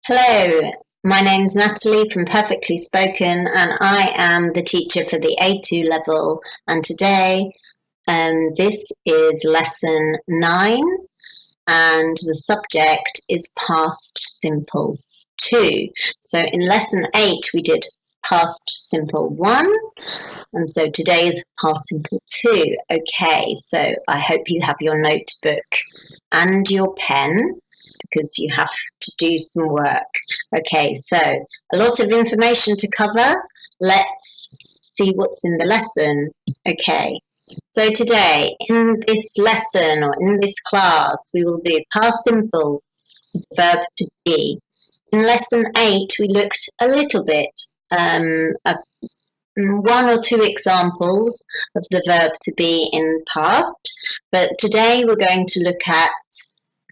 Hello, my name's Natalie from Perfectly Spoken, and I am the teacher for the A2 level. And today, this is lesson 9, and the subject is past simple 2. So in lesson 8, we did past simple 1, and so today is past simple 2. Okay, so I hope you have your notebook and your pen, because you have to do some work. Okay, so a lot of information to cover. Let's see what's in the lesson. Okay, so today in this lesson or in this class, we will do past simple, verb to be. In lesson 8, we looked a little bit at 1 or 2 examples of the verb to be in past, but today we're going to look at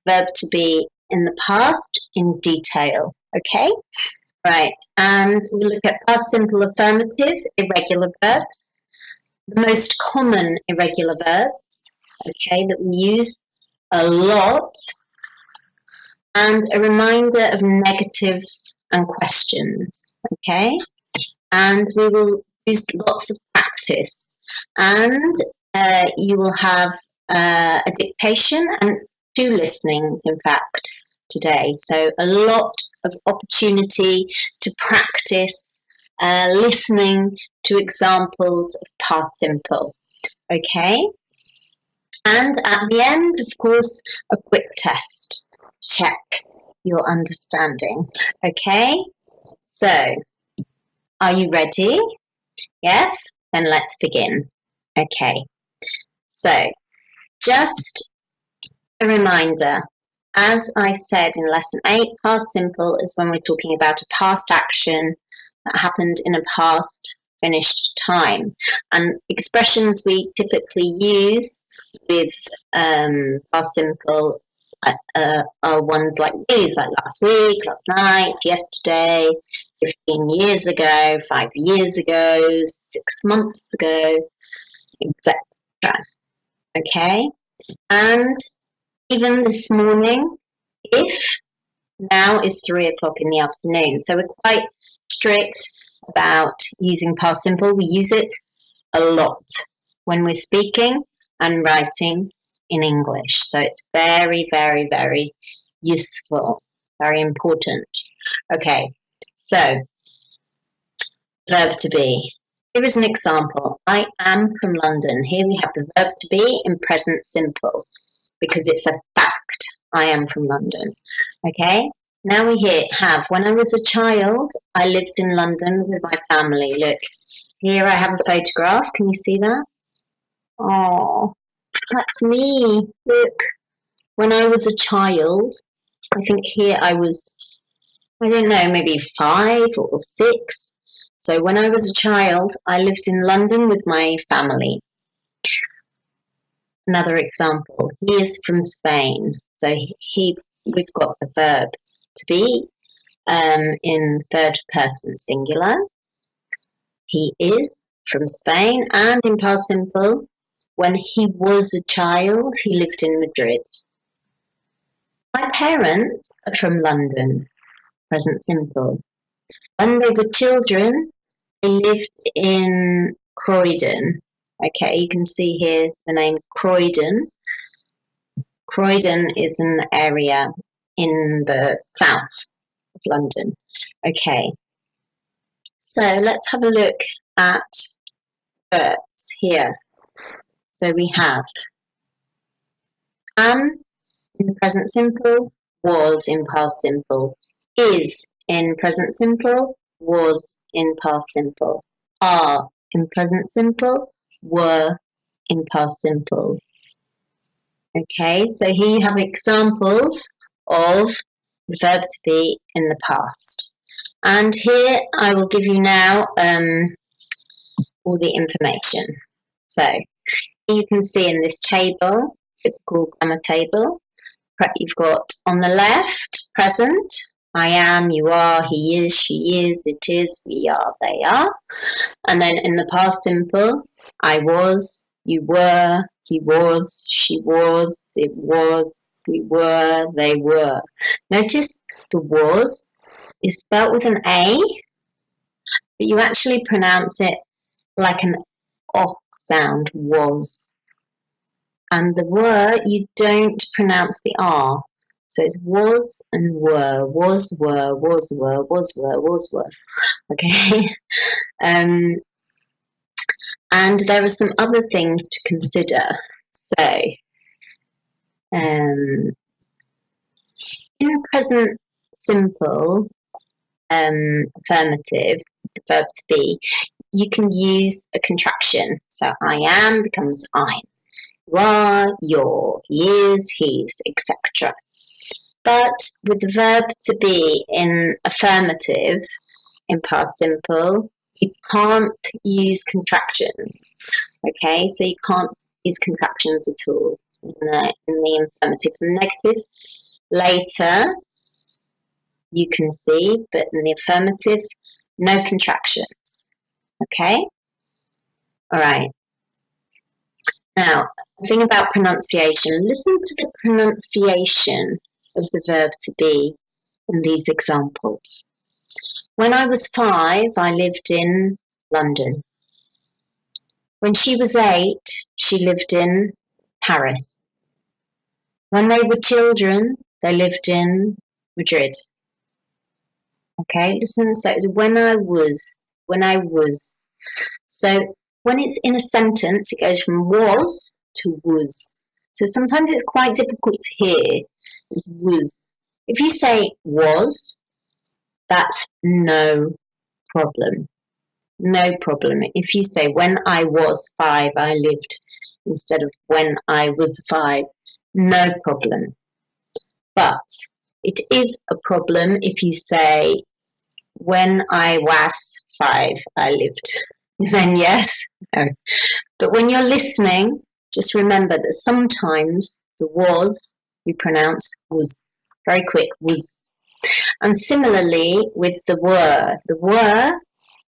verb to be in the past in detail, okay? Right, and we'll look at past simple affirmative, irregular verbs, the most common irregular verbs, okay, that we use a lot, and a reminder of negatives and questions, okay? And we will use lots of practice, and you will have a dictation and 2 listenings, in fact, today. So a lot of opportunity to practice listening to examples of past simple. Okay? And at the end, of course, a quick test. Check your understanding. Okay? So, are you ready? Yes? Then let's begin. Okay. So, just a reminder, as I said in lesson 8, past simple is when we're talking about a past action that happened in a past finished time. And expressions we typically use with past simple are ones like these, like last week, last night, yesterday, 15 years ago, 5 years ago, 6 months ago, etc. Okay? And even this morning, if now is 3 o'clock in the afternoon. So we're quite strict about using past simple. We use it a lot when we're speaking and writing in English. So it's very, very, very useful, very important. Okay, so verb to be. Here is an example. I am from London. Here we have the verb to be in present simple, because it's a fact. I am from London. Okay? Now we have, when I was a child, I lived in London with my family. Look, here I have a photograph. Can you see that? Oh, that's me. Look. When I was a child, I think here I was, I don't know, maybe 5 or 6. So when I was a child, I lived in London with my family. Another example, he is from Spain. So we've got the verb to be in third person singular. He is from Spain, and in past simple, when he was a child, he lived in Madrid. My parents are from London, present simple. When they were children, they lived in Croydon. Okay, you can see here the name Croydon. Croydon is an area in the south of London. Okay, so let's have a look at verbs here. So we have am in present simple, was in past simple, is in present simple, was in past simple, are in present simple, were in past simple. Okay, so here you have examples of the verb to be in the past. And here I will give you now all the information. So you can see in this table, typical grammar table, you've got on the left, present, I am, you are, he is, she is, it is, we are, they are. And then in the past simple, I was, you were, he was, she was, it was, we were, they were. Notice the was is spelt with an A, but you actually pronounce it like an O sound, was. And the were, you don't pronounce the R. So it's was and were, was, were, was, were, was, were, was, were. Okay. And there are some other things to consider. So, in present simple affirmative, the verb to be, you can use a contraction. So I am becomes I'm. You are, your, he is, he's, etc. But with the verb to be in affirmative, in past simple, you can't use contractions. Okay, so you can't use contractions at all in the affirmative and negative. Later, you can see, but in the affirmative, no contractions. Okay? All right. Now, the thing about pronunciation, listen to the pronunciation of the verb to be in these examples. When I was 5, I lived in London. When she was 8, she lived in Paris. When they were children, they lived in Madrid. Okay, listen, so it's when I was. So when it's in a sentence, it goes from was to was. So sometimes it's quite difficult to hear. It's was. If you say was, that's no problem. No problem. If you say when I was 5, I lived, instead of when I was 5, no problem. But it is a problem if you say when I was 5, I lived. Then yes, no. But when you're listening, just remember that sometimes the was, we pronounce was. Very quick, was. And similarly with the were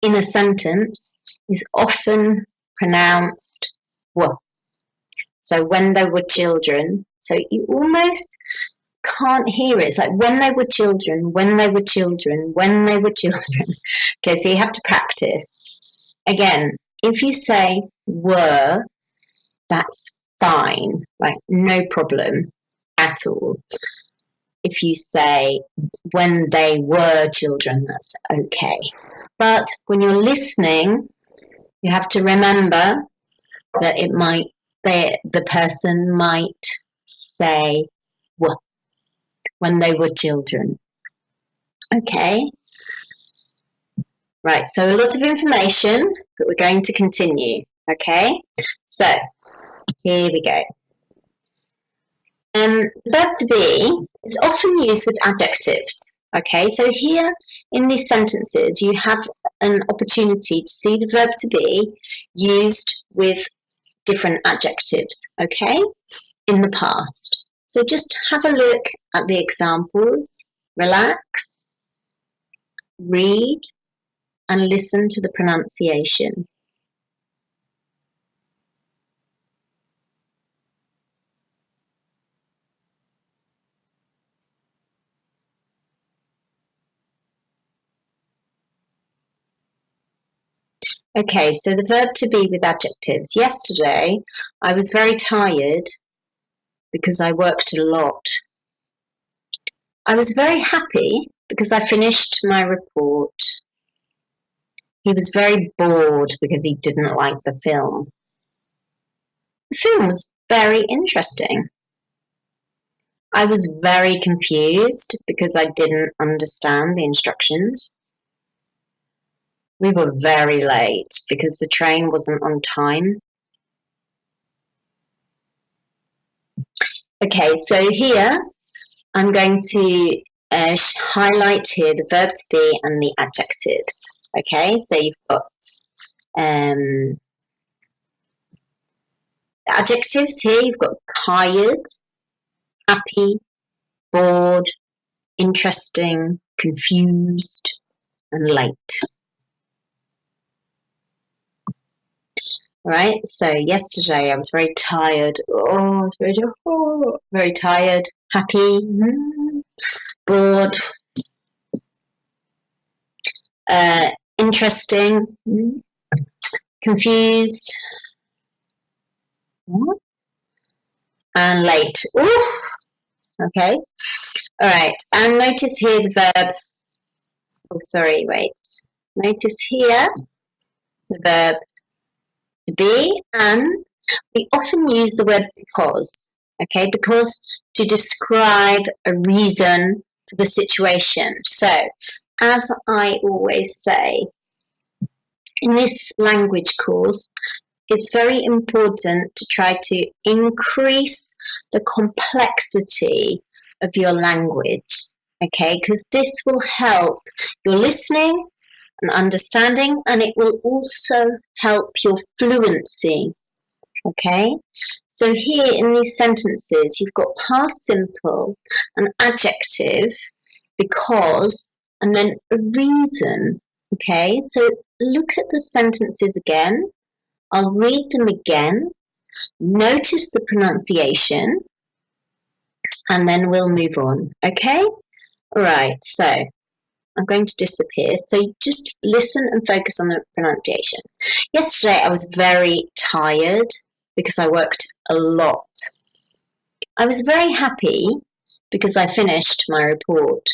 in a sentence is often pronounced were. So when they were children, so you almost can't hear it. It's like when they were children, when they were children, when they were children. Okay, so you have to practice. Again, if you say were, that's fine, like no problem at all. If you say when they were children, that's okay. But when you're listening, you have to remember that the person might say were when they were children. Okay. Right, so a lot of information, but we're going to continue. Okay, so here we go. The verb to be is often used with adjectives. Okay, so here in these sentences, you have an opportunity to see the verb to be used with different adjectives, okay, in the past. So just have a look at the examples, relax, read, and listen to the pronunciation. Okay, so the verb to be with adjectives. Yesterday, I was very tired because I worked a lot. I was very happy because I finished my report. He was very bored because he didn't like the film. The film was very interesting. I was very confused because I didn't understand the instructions. We were very late because the train wasn't on time. Okay, so here I'm going to highlight here the verb to be and the adjectives. Okay, so you've got the adjectives here. You've got tired, happy, bored, interesting, confused, and late. All right, so yesterday I was very tired. Oh, I was very tired, happy, bored, interesting, confused, and late. Ooh. Okay. All right. And notice here the verb. Oh, sorry. Wait. Notice here the verb to be, and we often use the word because. Okay, because to describe a reason for the situation. So, as I always say, in this language course, it's very important to try to increase the complexity of your language, okay? Because this will help your listening and understanding, and it will also help your fluency, okay? So here in these sentences, you've got past simple, an adjective, because, and then a reason, okay? So look at the sentences again. I'll read them again. Notice the pronunciation, and then we'll move on, okay? All right, so I'm going to disappear. So just listen and focus on the pronunciation. Yesterday, I was very tired because I worked a lot. I was very happy because I finished my report.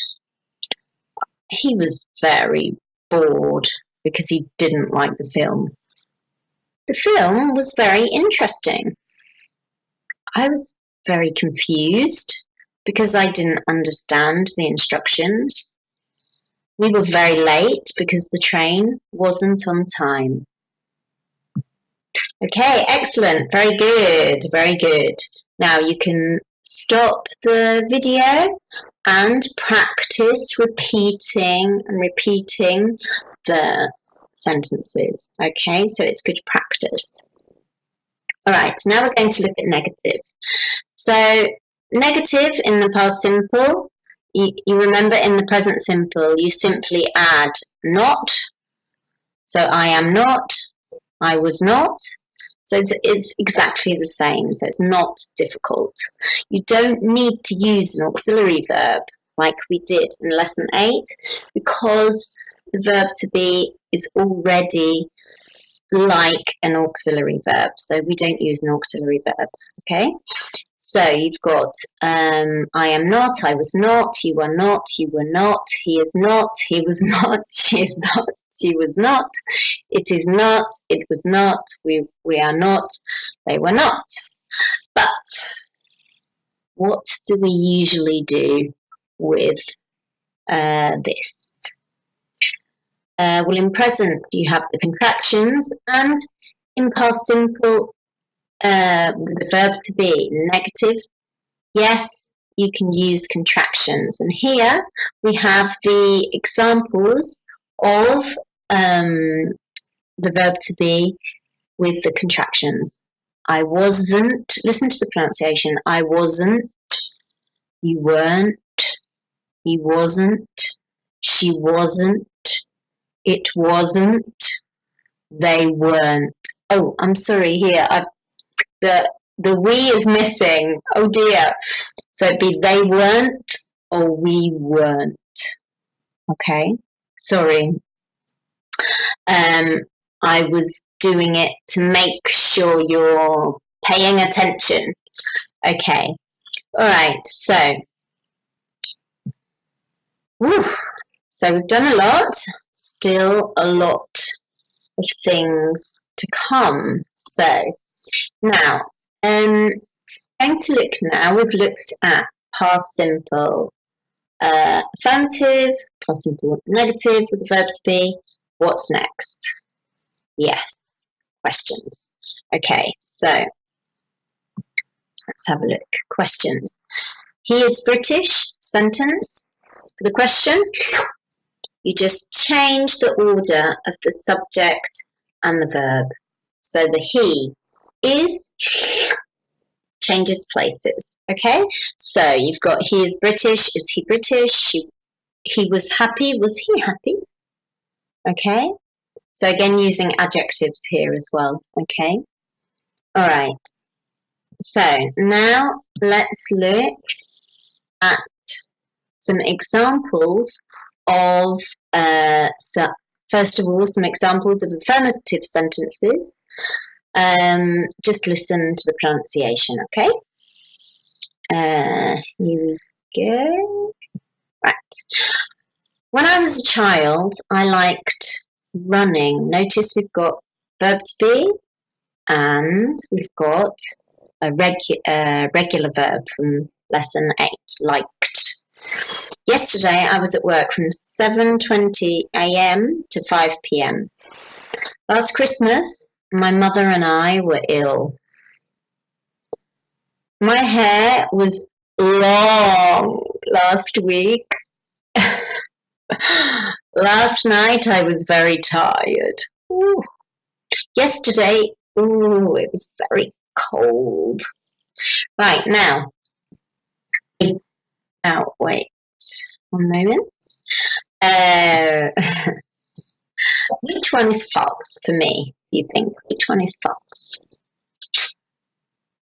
He was very bored because he didn't like the film. The film was very interesting. I was very confused because I didn't understand the instructions. We were very late because the train wasn't on time. Okay, excellent. Very good. Very good. Now you can stop the video and practice repeating and repeating the sentences. Okay, so it's good practice. All right, now we're going to look at negative. So negative in the past simple, you remember in the present simple, you simply add not. So I am not, I was not. So it's exactly the same, so it's not difficult. You don't need to use an auxiliary verb like we did in lesson 8 because the verb to be is already like an auxiliary verb, so we don't use an auxiliary verb, okay? So you've got I am not, I was not, you are not, you were not, he is not, he was not, she is not, she was not, it is not, it was not, we are not, they were not. But what do we usually do with this? Well, in present you have the contractions, and in past simple the verb to be negative. Yes, you can use contractions, and here we have the examples of the verb to be with the contractions. I wasn't, listen to the pronunciation, I wasn't, you weren't, he wasn't, she wasn't, it wasn't, they weren't. Oh, I'm sorry, here, the we is missing. Oh dear. So it'd be they weren't or we weren't. Okay, sorry. I was doing it to make sure you're paying attention. Okay, all right, so we've done a lot, still a lot of things to come. So now, going to look now, we've looked at past simple affirmative, past simple negative with the verb to be. What's next? Yes, questions. Okay, so let's have a look. Questions. He is British, sentence. For the question, you just change the order of the subject and the verb. So the he is changes places. Okay, so you've got he is British, is he British? He was happy, was he happy? Okay, so again using adjectives here as well. Okay, all right, so now let's look at some examples of first of all, some examples of affirmative sentences. Just listen to the pronunciation, okay? Here we go. Right. When I was a child, I liked running. Notice we've got verb to be and we've got a regular verb from lesson 8, liked. Yesterday, I was at work from 7:20 a.m. to 5 p.m. Last Christmas, my mother and I were ill. My hair was long last week. Last night, I was very tired. Ooh. Yesterday, it was very cold. Right, now, wait one moment. Which one is false for me, do you think? Which one is false?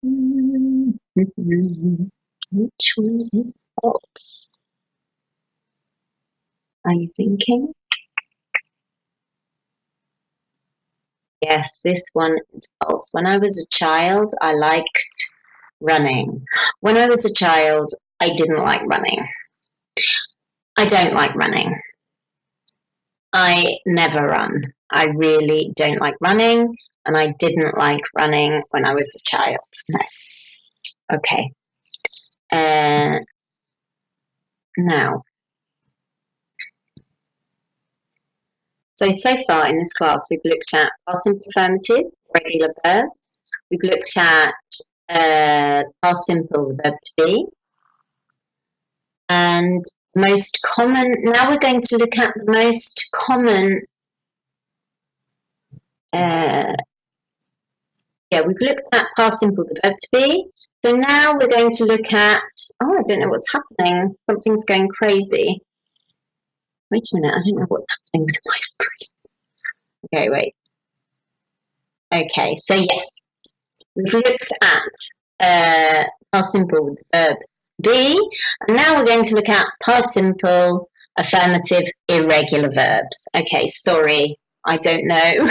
Which one is false? Are you thinking? Yes, this one is false. When I was a child, I liked running. When I was a child, I didn't like running. I don't like running. I never run. I really don't like running, and I didn't like running when I was a child. No. Okay. Now. So far in this class, we've looked at past simple affirmative, regular verbs. We've looked at past simple, the verb to be. And most common, now we're going to look at the most common, we've looked at past simple, the verb to be. So now we're going to look at, I don't know what's happening. Something's going crazy. Wait a minute, I don't know what's happening with my screen. Okay, wait. Okay, so yes, we've looked at past simple, the verb be, and now we're going to look at past simple, affirmative, irregular verbs. Okay, sorry, I don't know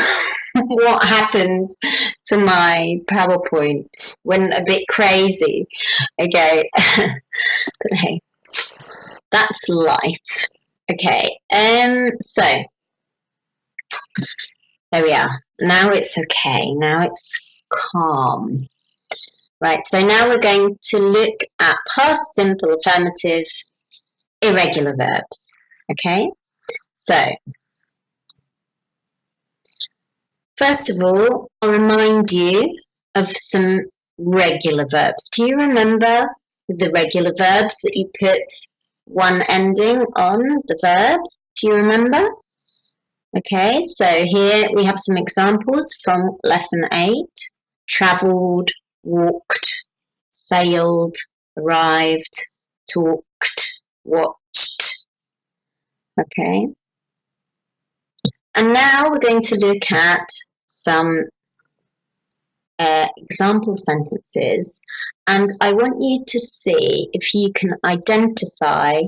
what happened to my PowerPoint. Went a bit crazy. Okay, but hey, that's life. Okay, so there we are. Now it's okay. Now it's calm. Right, so now we're going to look at past simple, affirmative, irregular verbs. Okay, so first of all, I'll remind you of some regular verbs. Do you remember the regular verbs that you put one ending on the verb? Do you remember? Okay, so here we have some examples from lesson 8. Travelled, walked, sailed, arrived, talked, watched. Okay. And now we're going to look at some example sentences, and I want you to see if you can identify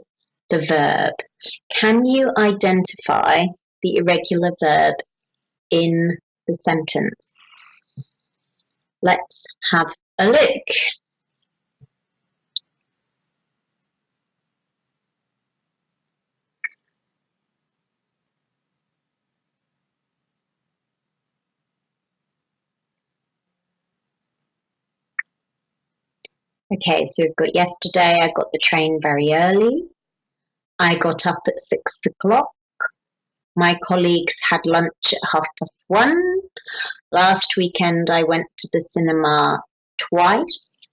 the verb. Can you identify the irregular verb in the sentence? Let's have a look. Okay, so we've got yesterday, I got the train very early. I got up at 6 o'clock. My colleagues had lunch at 1:30. Last weekend, I went to the cinema twice.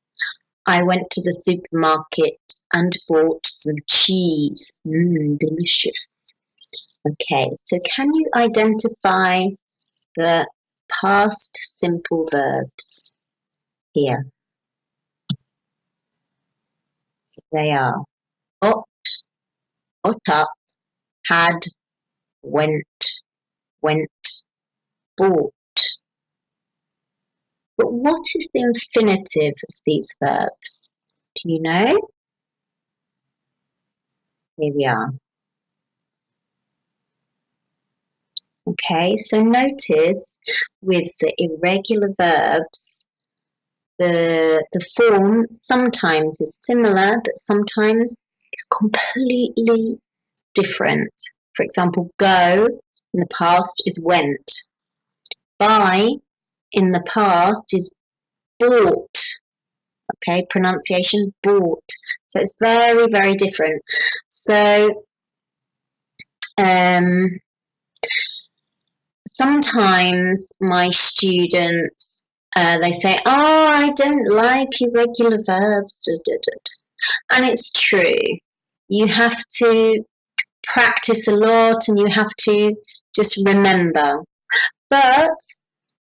I went to the supermarket and bought some cheese. Delicious. Okay, so can you identify the past simple verbs here? They are got up, had, went, bought. But what is the infinitive of these verbs? Do you know? Here we are. Okay, so notice with the irregular verbs, the form sometimes is similar, but sometimes it's completely different. For example, go in the past is went. Buy in the past is bought. Okay, pronunciation bought. So it's very, very different. So sometimes my students, they say, oh, I don't like irregular verbs. And it's true. You have to practice a lot and you have to just remember. But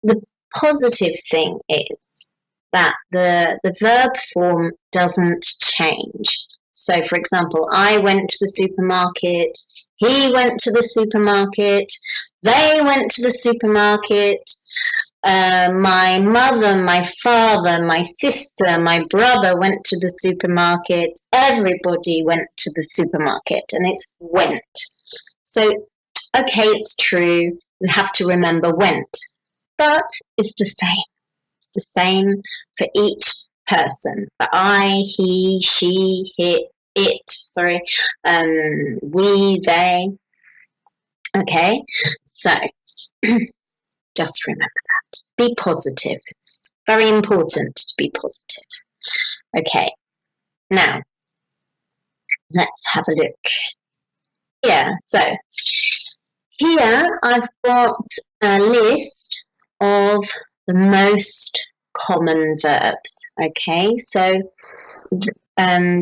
the positive thing is that the verb form doesn't change. So, for example, I went to the supermarket, he went to the supermarket, they went to the supermarket, my mother, my father, my sister, my brother went to the supermarket, everybody went to the supermarket, and it's went. So, okay, it's true, we have to remember went, but it's the same. It's the same for each person. For I, he, she, it, we, they. Okay, so just remember that. Be positive. It's very important to be positive. Okay, now let's have a look here. So here I've got a list of the most common verbs. Okay, so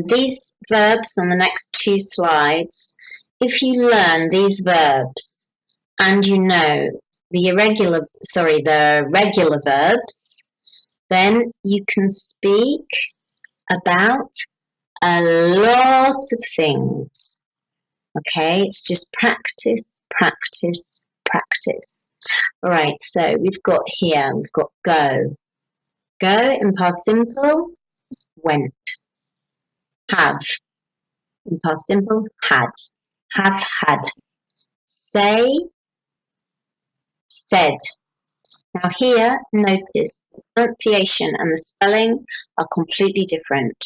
these verbs on the next two slides, if you learn these verbs and you know the regular verbs, then you can speak about a lot of things. Okay, it's just practice, practice, practice. All right, so we've got go. Go in past simple, went. Have in past simple, had. Have had. Say, said. Now here, notice the pronunciation and the spelling are completely different.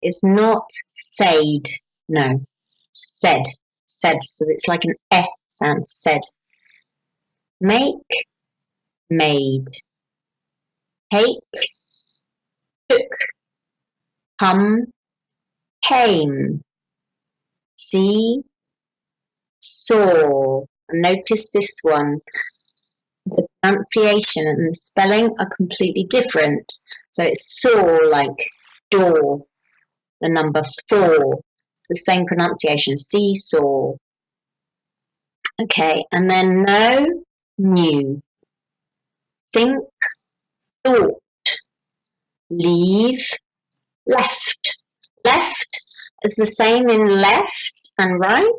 It's not said, no, said, so it's like an eh sound, said. Make, made. Take, took. Come, came. See, saw. Notice this one. The pronunciation and the spelling are completely different. So it's saw like door, the number 4. It's the same pronunciation, seesaw. Okay, and then know, knew. Think, thought. Leave, left. Left is the same in left and right.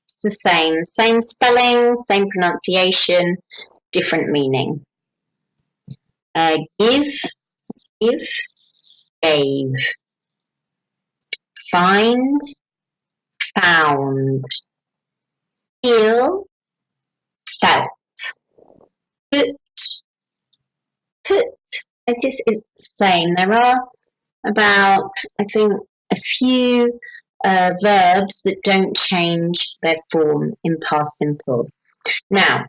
It's the same spelling, same pronunciation, different meaning. Give, gave. Find, found. Feel, felt. Put. This is the same. There are about, I think, a few verbs that don't change their form in past simple. Now,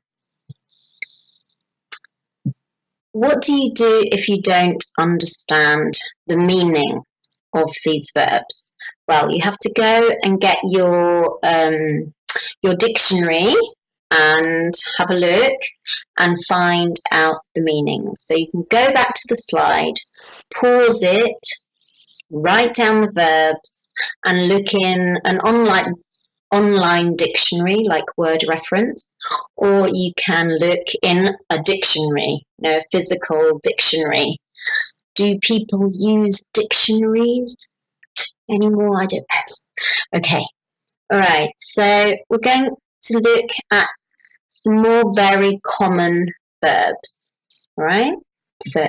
what do you do if you don't understand the meaning of these verbs? Well, you have to go and get your dictionary and have a look and find out the meanings. So you can go back to the slide, pause it, write down the verbs and look in an online dictionary like Word Reference, or you can look in a dictionary, a physical dictionary. Do people use dictionaries anymore? I don't know. Okay, all right, so we're going to look at some more very common verbs, all right? So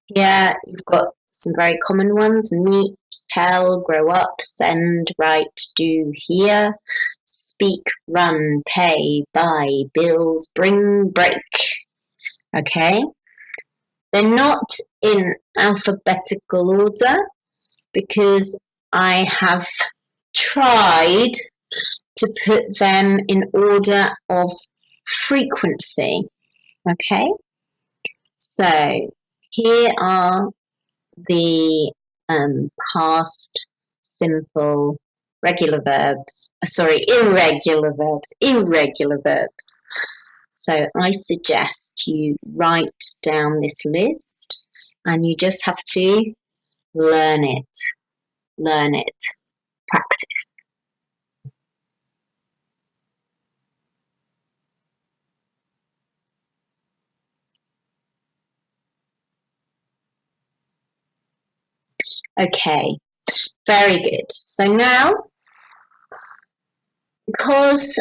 here you've got some very common ones: meet, tell, grow up, send, write, do, hear. speak, run, pay, buy, build, bring, break. Okay? They're not in alphabetical order because I have tried to put them in order of frequency. Okay? So here are the past simple irregular verbs. So I suggest you write down this list and you just have to learn it, practice. Okay, very good. So now, because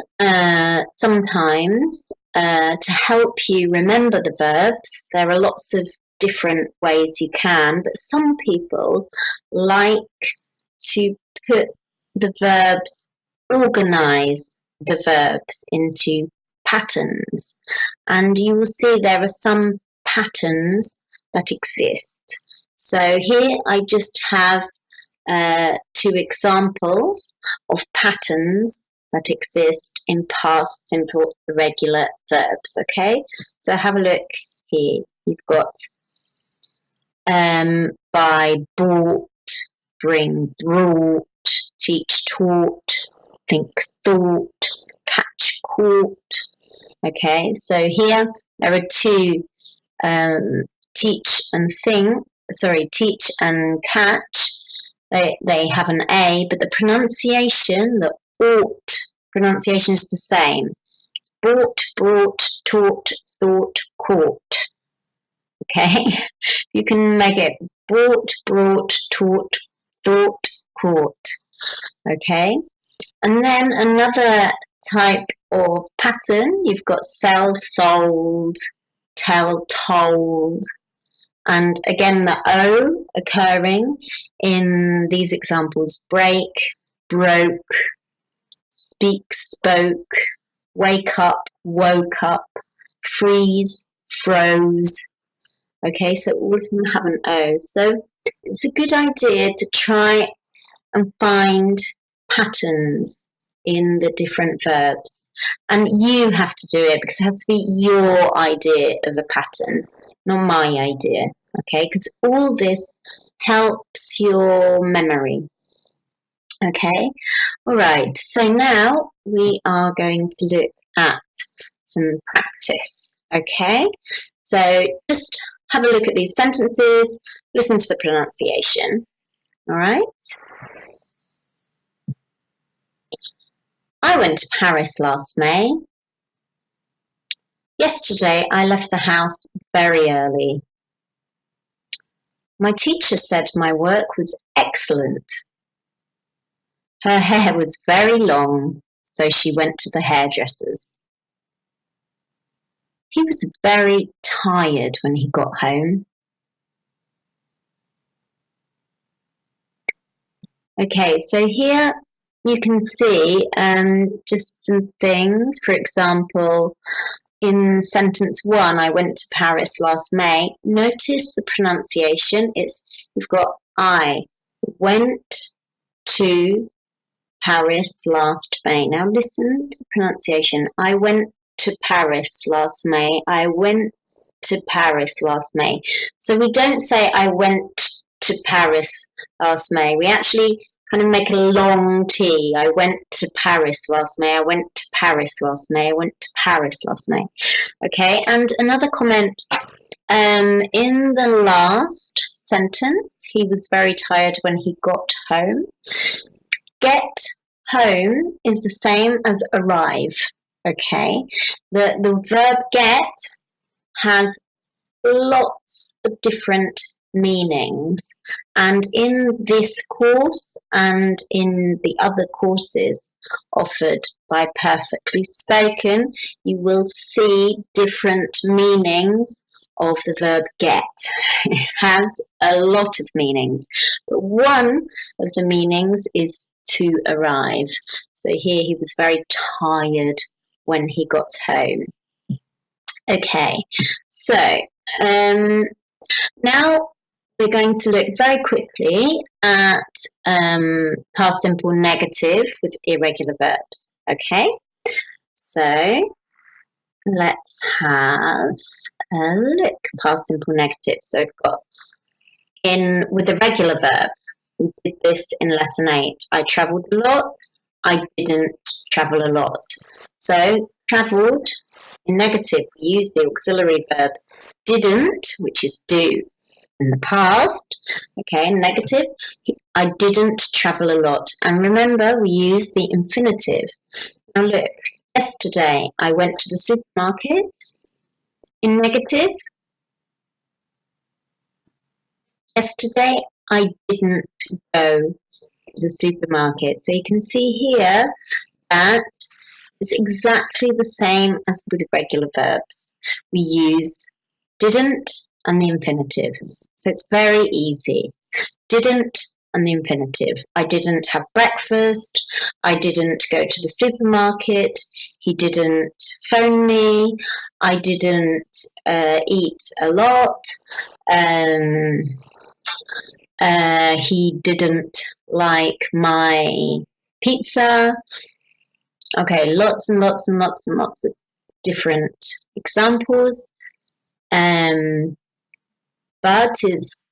sometimes to help you remember the verbs, there are lots of different ways you can, but some people like to put the verbs, organize the verbs into patterns. And you will see there are some patterns that exist. So here I just have 2 examples of patterns that exist in past simple irregular verbs. Okay, so have a look here. You've got buy, bought, bring, brought, teach, taught, think, thought, catch, caught. Okay, so here there are 2, teach and think. Sorry, teach and catch. They have an A, but the pronunciation, the ought pronunciation is the same. It's bought, brought, taught, thought, caught. Okay, you can make it bought, brought, taught, thought, caught. Okay, and then another type of pattern, you've got sell, sold, tell, told. And again, the O occurring in these examples: break, broke, speak, spoke, wake up, woke up, freeze, froze. Okay, so all of them have an O. So it's a good idea to try and find patterns in the different verbs. And you have to do it because it has to be your idea of a pattern, not my idea, okay? Because all this helps your memory, okay? All right, so now we are going to look at some practice, okay? So just have a look at these sentences, listen to the pronunciation, all right? I went to Paris last May. Yesterday, I left the house very early. My teacher said my work was excellent. Her hair was very long, so she went to the hairdresser's. He was very tired when he got home. Okay, so here you can see just some things. For example, in sentence 1, I went to Paris last May. Notice the pronunciation. You've got I went to Paris last May. Now listen to the pronunciation. I went to Paris last May. I went to Paris last May. So we don't say I went to Paris last May. We actually kind of make a long T. I went to Paris last May. I went to Paris last May. I went to Paris last May. Okay, and another comment. In the last sentence, he was very tired when he got home. Get home is the same as arrive. Okay, the verb get has lots of different meanings, and in this course and in the other courses offered by Perfectly Spoken, you will see different meanings of the verb get. It has a lot of meanings, But one of the meanings is to arrive. So here he was very tired when he got home. Okay, so now we're going to look very quickly at past simple negative with irregular verbs. Okay, so let's have a look. Past simple negative. So we've got with the regular verb. We did this in lesson 8. I travelled a lot. I didn't travel a lot. So travelled in negative, we use the auxiliary verb didn't, which is do in the past. Okay, negative. I didn't travel a lot. And remember, we use the infinitive. Now look, yesterday I went to the supermarket. In negative, yesterday I didn't go to the supermarket. So you can see here that it's exactly the same as with regular verbs. We use didn't and the infinitive. So it's very easy. Didn't and the infinitive. I didn't have breakfast. I didn't go to the supermarket. He didn't phone me. I didn't eat a lot. He didn't like my pizza. Okay, lots and lots and lots and lots of different examples. But it's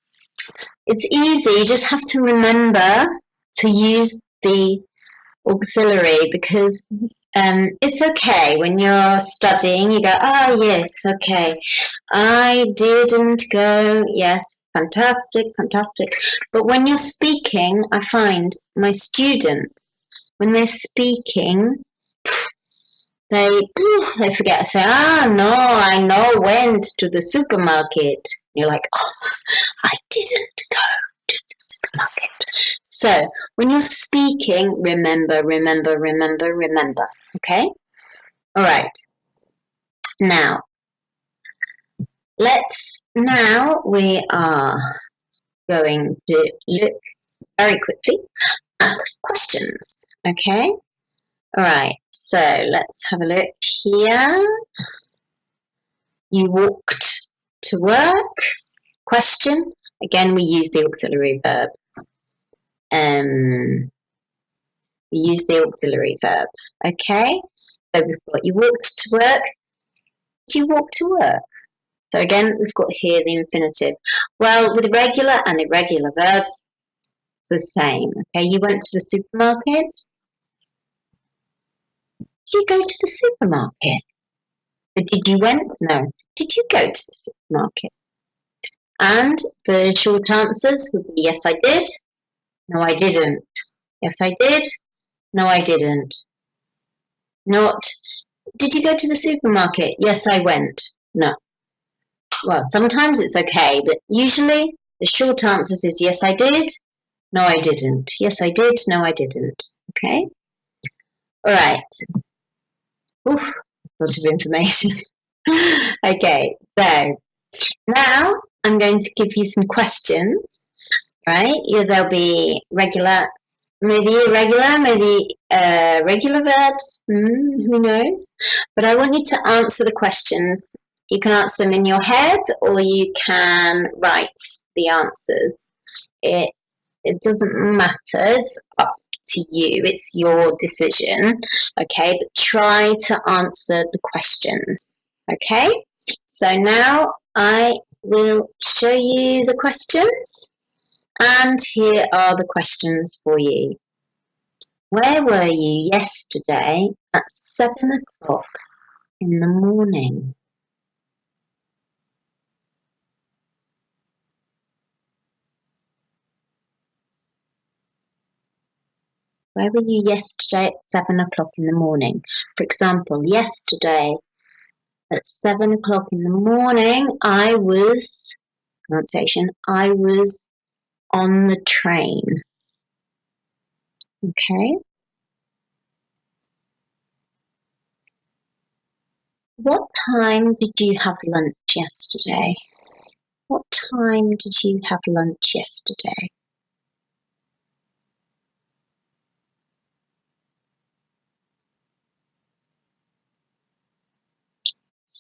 easy. You just have to remember to use the auxiliary because it's okay when you're studying. You go, oh yes, okay. I didn't go. Yes, fantastic, fantastic. But when you're speaking, I find my students, when they're speaking, they forget to say, no, I went to the supermarket. You're like, oh, I didn't go to the supermarket. So when you're speaking, remember, remember, remember, remember. Okay? All right. Now we are going to look very quickly at questions. Okay? All right. So let's have a look here. You walked to work. Question. Again, we use the auxiliary verb. We use the auxiliary verb. Okay. So we've got you walked to work. Did you walk to work? So again, we've got here the infinitive. Well, with regular and irregular verbs, it's the same. Okay. You went to the supermarket. Did you go to the supermarket? Did you went? No. Did you go to the supermarket? And the short answers would be yes, I did. No, I didn't. Yes, I did. No, I didn't. Not, did you go to the supermarket? Yes, I went. No. Well, sometimes it's okay, but usually the short answers is yes, I did. No, I didn't. Yes, I did. No, I didn't. Okay? All right. Oof, lots of information. Okay, so now I'm going to give you some questions, right? Yeah, there'll be regular, maybe irregular, maybe regular verbs, who knows? But I want you to answer the questions. You can answer them in your head or you can write the answers. It doesn't matter. It's up to you. It's your decision, okay? But try to answer the questions, okay? So now I will show you the questions, and here are the questions for you. Where were you yesterday at 7 o'clock in the morning? Where were you yesterday at 7 o'clock in the morning? For example, yesterday at 7 o'clock in the morning, I was on the train. Okay. What time did you have lunch yesterday? What time did you have lunch yesterday?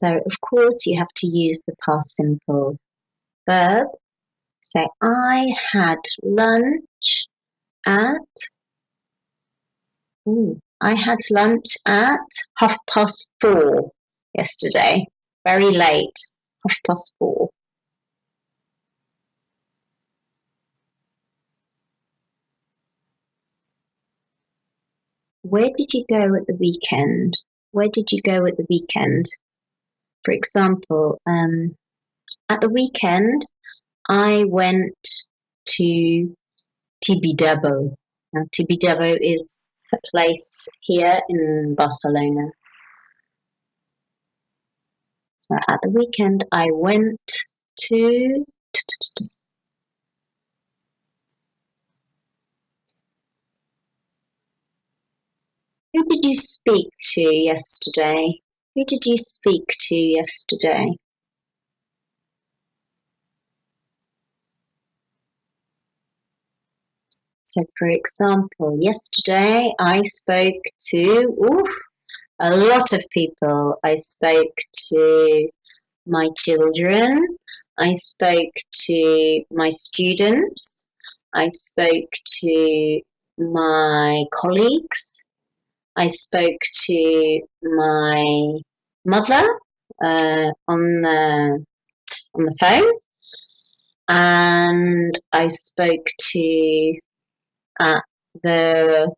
So, of course, you have to use the past simple verb. So, I had lunch at 4:30 yesterday. Very late, 4:30. Where did you go at the weekend? Where did you go at the weekend? For example, at the weekend, I went to Tibidabo. Now, Tibidabo is a place here in Barcelona. So at the weekend, I went to... Who did you speak to yesterday? Who did you speak to yesterday? So, for example, yesterday I spoke to a lot of people. I spoke to my children. I spoke to my students. I spoke to my colleagues. I spoke to my mother on the phone, and I spoke to the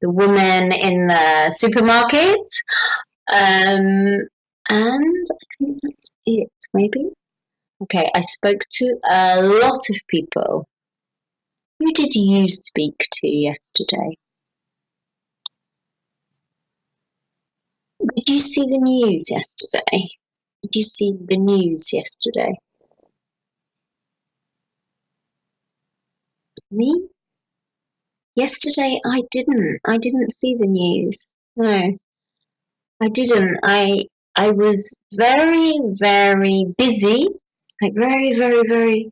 woman in the supermarket, and I think that's it. Maybe. Okay, I spoke to a lot of people. Who did you speak to yesterday? Did you see the news yesterday? Did you see the news yesterday? Me? Yesterday I didn't see the news. No, I didn't. I was very, very busy. Like very, very, very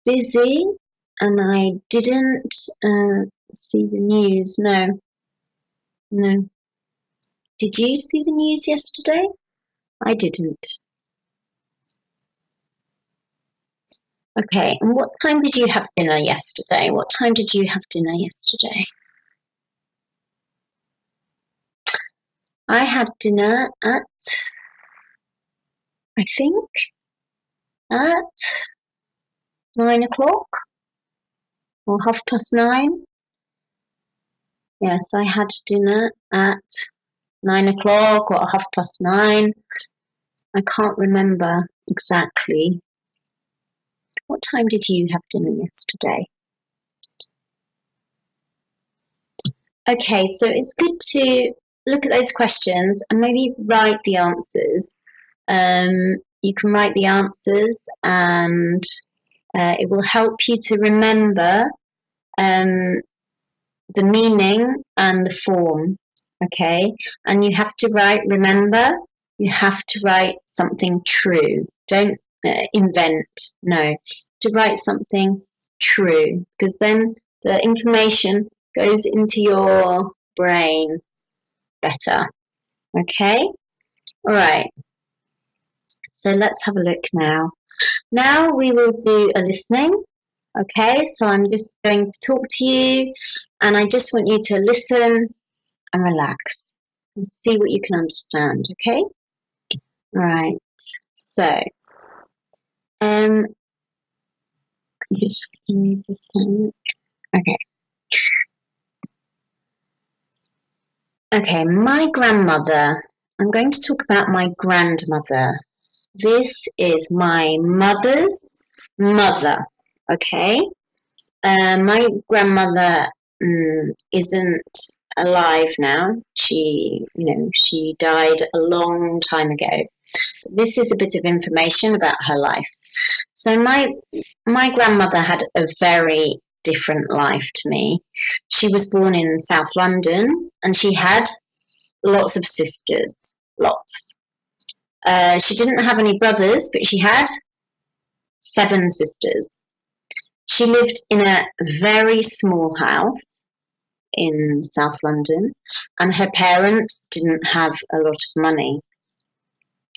busy, and I didn't see the news. No. Did you see the news yesterday? I didn't. Okay, and what time did you have dinner yesterday? What time did you have dinner yesterday? I had dinner at 9 o'clock or 9:30. Yes, I had dinner at 9 o'clock or 9:30. I can't remember exactly. What time did you have dinner yesterday? Okay, so it's good to look at those questions and maybe write the answers. You can write the answers, and it will help you to remember the meaning and the form. Okay, and you have to remember, you have to write something true. Don't invent. No, to write something true, because then the information goes into your brain better. Okay? All right. So let's have a look now. Now we will do a listening. Okay, so I'm just going to talk to you, and I just want you to listen and relax and see what you can understand. Okay? All right. So, just move this down. Okay. Okay, my grandmother. I'm going to talk about my grandmother. This is my mother's mother. Okay? My grandmother isn't alive now. She died a long time ago. This is a bit of information about her life. So my grandmother had a very different life to me. She was born in South London, and she had lots of sisters, lots. She didn't have any brothers, but she had 7 sisters. She lived in a very small house in South London, and her parents didn't have a lot of money.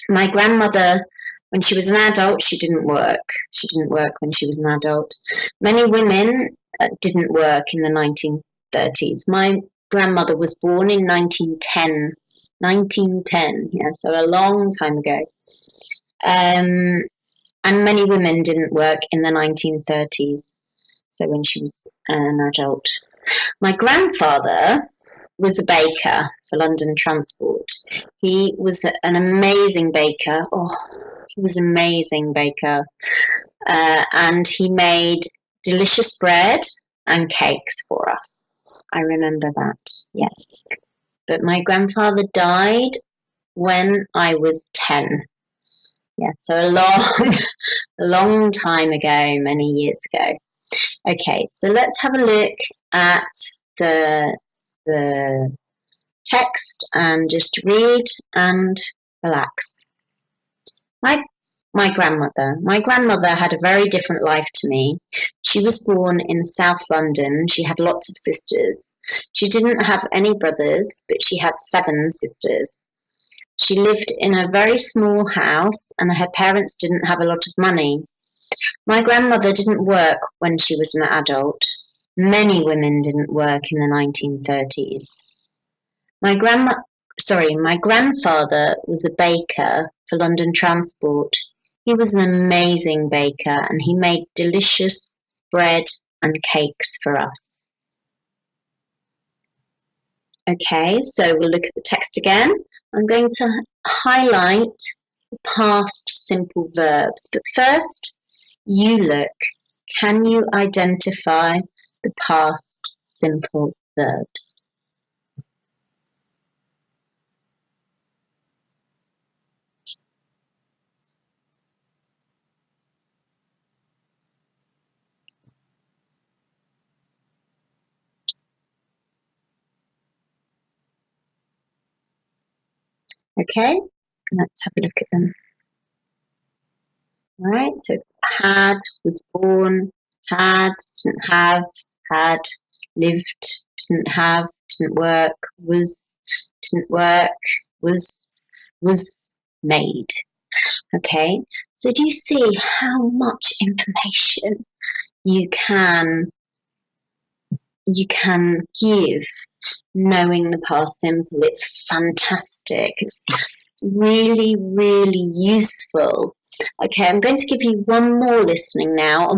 My grandmother, when she was an adult, she didn't work. She didn't work when she was an adult. Many women didn't work in the 1930s. My grandmother was born in 1910. 1910, yeah, so a long time ago. And many women didn't work in the 1930s, so when she was an adult. My grandfather was a baker for London Transport. He was an amazing baker. Oh, he was an amazing baker. And he made delicious bread and cakes for us. I remember that, yes. But my grandfather died when I was 10. Yeah, so a long time ago, many years ago. Okay, so let's have a look at the text and just read and relax. My grandmother had a very different life to me. She was born in South London. She had lots of sisters. She didn't have any brothers, but she had 7 sisters. She lived in a very small house, and her parents didn't have a lot of money. My grandmother didn't work when she was an adult. Many women didn't work in the 1930s. My grandfather was a baker for London Transport. He was an amazing baker, and he made delicious bread and cakes for us. Okay, so we'll look at the text again. I'm going to highlight the past simple verbs, but first, you look. Can you identify the past simple verbs? Okay, let's have a look at them. All right, so had, was born, had, didn't have, had, lived, didn't have, didn't work, was, didn't work, was made. Okay, so do you see how much information you can give knowing the past simple? It's fantastic. It's really, really useful. Okay, I'm going to give you one more listening now,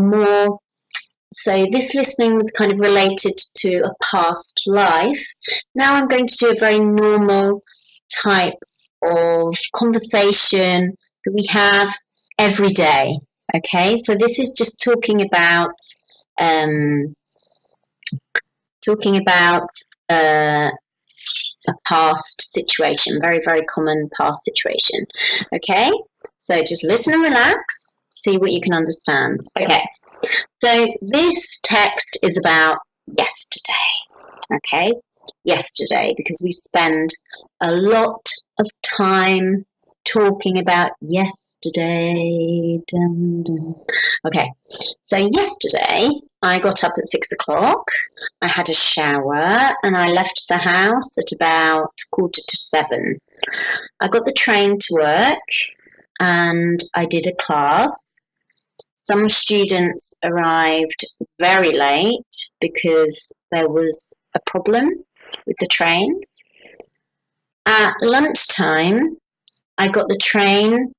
so this listening was kind of related to a past life. Now I'm going to do a very normal type of conversation that we have every day. Okay, so this is just talking about a past situation, very, very common past situation. Okay, so just listen and relax, see what you can understand. Okay, so this text is about yesterday. Okay, yesterday, because we spend a lot of time talking about yesterday. Dun, dun. Okay, so yesterday I got up at 6 o'clock, I had a shower, and I left the house at about 7:15. I got the train to work and I did a class. Some students arrived very late because there was a problem with the trains. At lunchtime, I got the train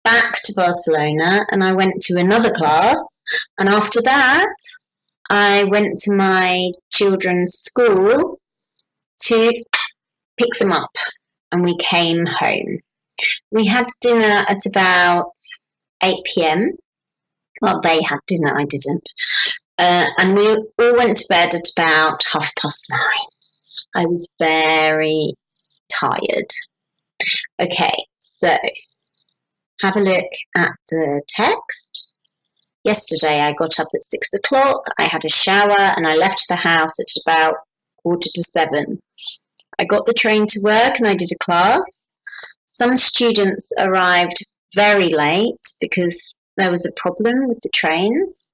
back to Barcelona and I went to another class, and after that I went to my children's school to pick them up, and we came home. We had dinner at about 8 p.m. Well, they had dinner, I didn't. And we all went to bed at about 9:30. I was very tired. Okay, so have a look at the text. Yesterday I got up at 6 o'clock, I had a shower, and I left the house at about 7:15. I got the train to work and I did a class. Some students arrived very late because there was a problem with the trains.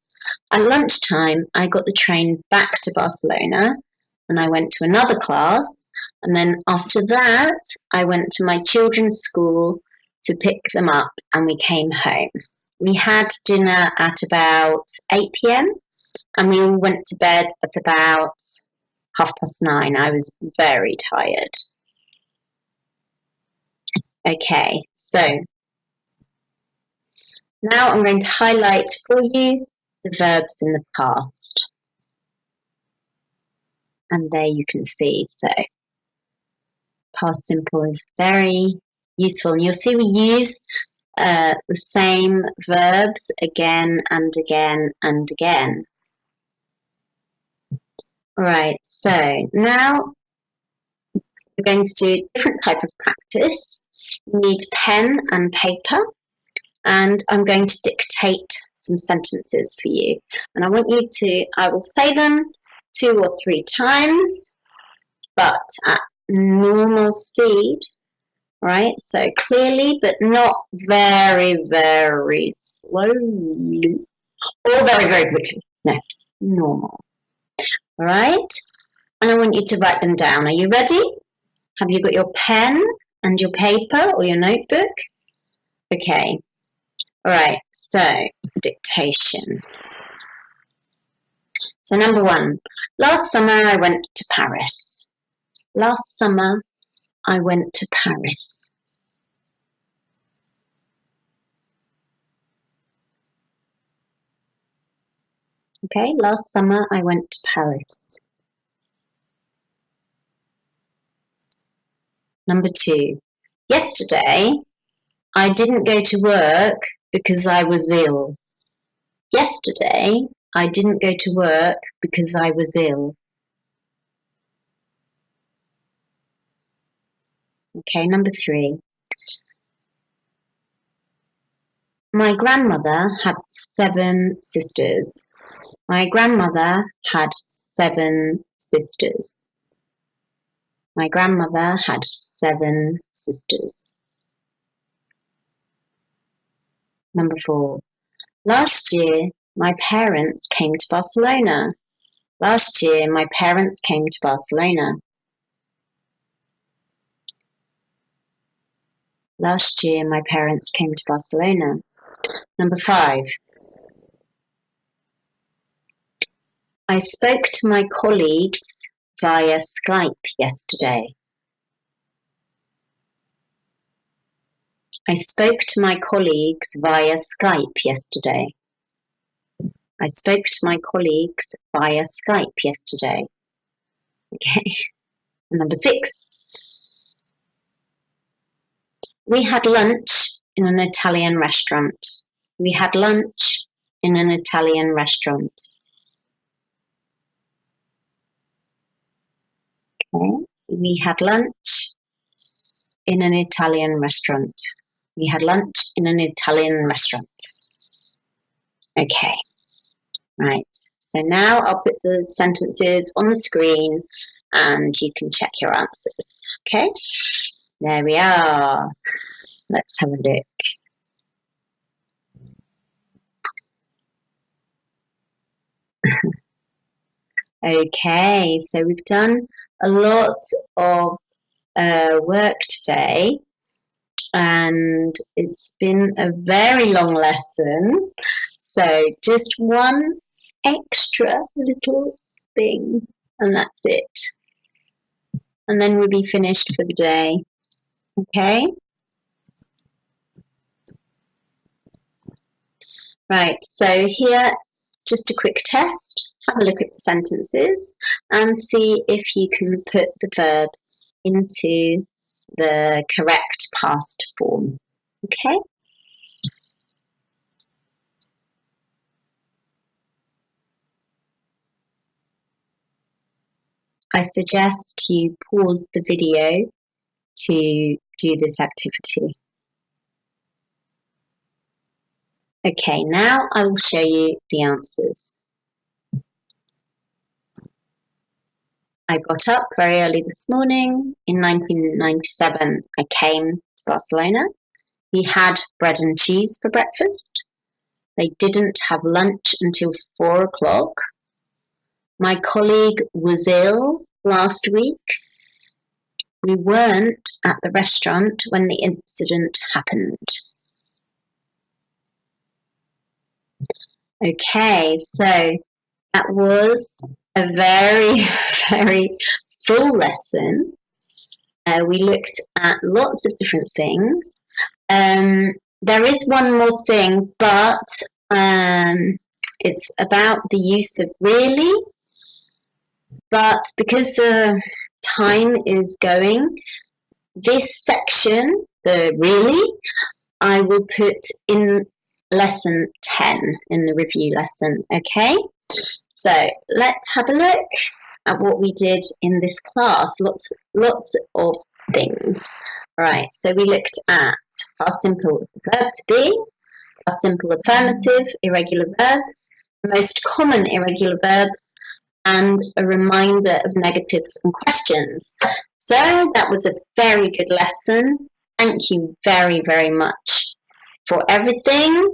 At lunchtime, I got the train back to Barcelona and I went to another class. And then after that, I went to my children's school to pick them up and we came home. We had dinner at about 8 p.m. and we all went to bed at about 9:30. I was very tired. Okay, so now I'm going to highlight for you the verbs in the past. And there you can see, so past simple is very useful. And you'll see we use the same verbs again and again and again. Right, so now we're going to do a different type of practice. You need pen and paper, and I'm going to dictate some sentences for you. And I will say them 2 or 3 times, but at normal speed, right? So clearly, but not very, very slowly, or very, very quickly. No, normal. All right? And I want you to write them down. Are you ready? Have you got your pen and your paper or your notebook? Okay. All right, so dictation. So number 1, last summer I went to Paris. Last summer I went to Paris. Okay, last summer I went to Paris. Number 2, yesterday I didn't go to work because I was ill. Yesterday I didn't go to work because I was ill. Okay, number 3. My grandmother had 7 sisters. My grandmother had 7 sisters. My grandmother had 7 sisters. Number 4. Last year, my parents came to Barcelona. Last year, my parents came to Barcelona. Last year, my parents came to Barcelona. Number 5. I spoke to my colleagues via Skype yesterday. I spoke to my colleagues via Skype yesterday. I spoke to my colleagues via Skype yesterday. Okay. Number 6. We had lunch in an Italian restaurant. We had lunch in an Italian restaurant. Okay. We had lunch in an Italian restaurant. We had lunch in an Italian restaurant. Okay. Right. So now I'll put the sentences on the screen and you can check your answers. Okay. There we are. Let's have a look. Okay, so we've done a lot of work today and it's been a very long lesson. So just one extra little thing and that's it. And then we'll be finished for the day. Okay. Right, so here, just a quick test. Have a look at the sentences and see if you can put the verb into the correct past form. Okay? I suggest you pause the video to do this activity. Okay, now I will show you the answers. I got up very early this morning. In 1997, I came to Barcelona. We had bread and cheese for breakfast. They didn't have lunch until 4 o'clock. My colleague was ill last week. We weren't at the restaurant when the incident happened. Okay, so that was a very, very full lesson. We looked at lots of different things. There is one more thing, but it's about the use of really. But because time is going, this section, the really, I will put in lesson 10 in the review lesson, okay? So let's have a look at what we did in this class. Lots of things. Right, so we looked at past simple verb to be, past simple affirmative, irregular verbs, most common irregular verbs, and a reminder of negatives and questions. So that was a very good lesson. Thank you very, very much for everything.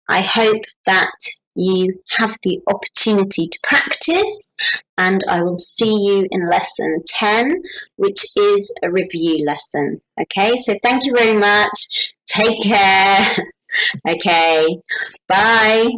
I hope that you have the opportunity to practice, and I will see you in lesson 10, which is a review lesson. Okay, so thank you very much. Take care. Okay, bye.